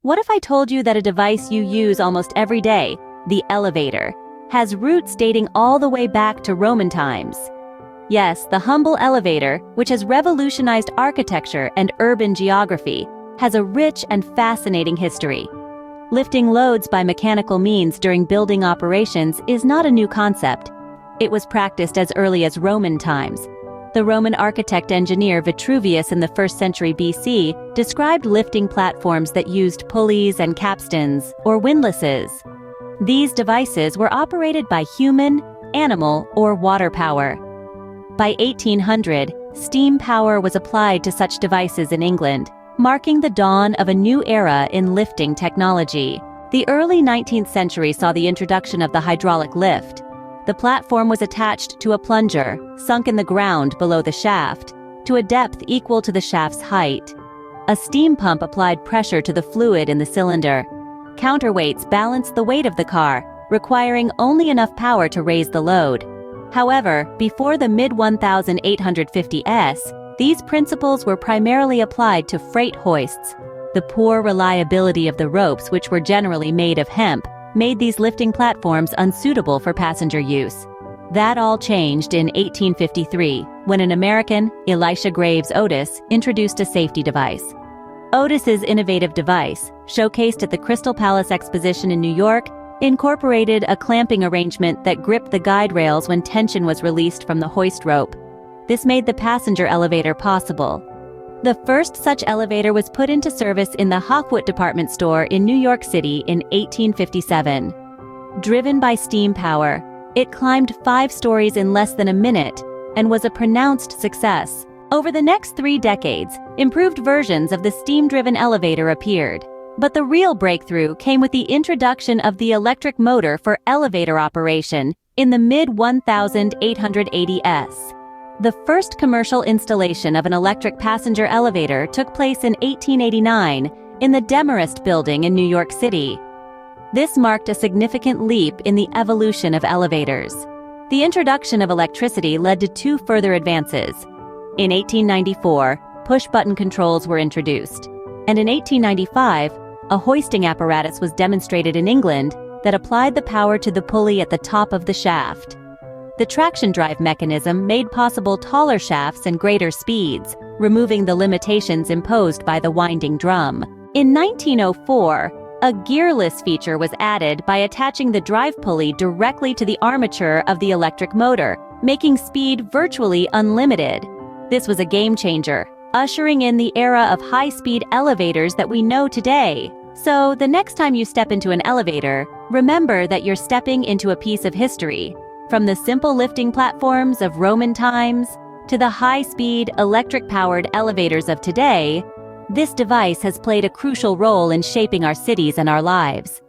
What if I told you that a device you use almost every day, the elevator, has roots dating all the way back to Roman times? Yes, the humble elevator, which has revolutionized architecture and urban geography, has a rich and fascinating history. Lifting loads by mechanical means during building operations is not a new concept. It was practiced as early as Roman times. The Roman architect-engineer Vitruvius in the 1st century BC described lifting platforms that used pulleys and capstans, or windlasses. These devices were operated by human, animal, or water power. By 1800, steam power was applied to such devices in England, marking the dawn of a new era in lifting technology. The early 19th century saw the introduction of the hydraulic lift. The platform was attached to a plunger, sunk in the ground below the shaft, to a depth equal to the shaft's height. A steam pump applied pressure to the fluid in the cylinder. Counterweights balanced the weight of the car, requiring only enough power to raise the load. However, before the mid-1850s, these principles were primarily applied to freight hoists. The poor reliability of the ropes, which were generally made of hemp, made these lifting platforms unsuitable for passenger use. That all changed in 1853, when an American, Elisha Graves Otis, introduced a safety device. Otis's innovative device, showcased at the Crystal Palace Exposition in New York, incorporated a clamping arrangement that gripped the guide rails when tension was released from the hoist rope. This made the passenger elevator possible. The first such elevator was put into service in the Hawkwood department store in New York City in 1857. Driven by steam power, it climbed 5 stories in less than a minute and was a pronounced success. Over the next 3 decades, improved versions of the steam-driven elevator appeared. But the real breakthrough came with the introduction of the electric motor for elevator operation in the mid-1880s. The first commercial installation of an electric passenger elevator took place in 1889 in the Demarest Building in New York City. This marked a significant leap in the evolution of elevators. The introduction of electricity led to 2 further advances. In 1894, push-button controls were introduced, and in 1895, a hoisting apparatus was demonstrated in England that applied the power to the pulley at the top of the shaft. The traction drive mechanism made possible taller shafts and greater speeds, removing the limitations imposed by the winding drum. In 1904, a gearless feature was added by attaching the drive pulley directly to the armature of the electric motor, making speed virtually unlimited. This was a game changer, ushering in the era of high-speed elevators that we know today. So, the next time you step into an elevator, remember that you're stepping into a piece of history. From the simple lifting platforms of Roman times to the high-speed, electric-powered elevators of today, this device has played a crucial role in shaping our cities and our lives.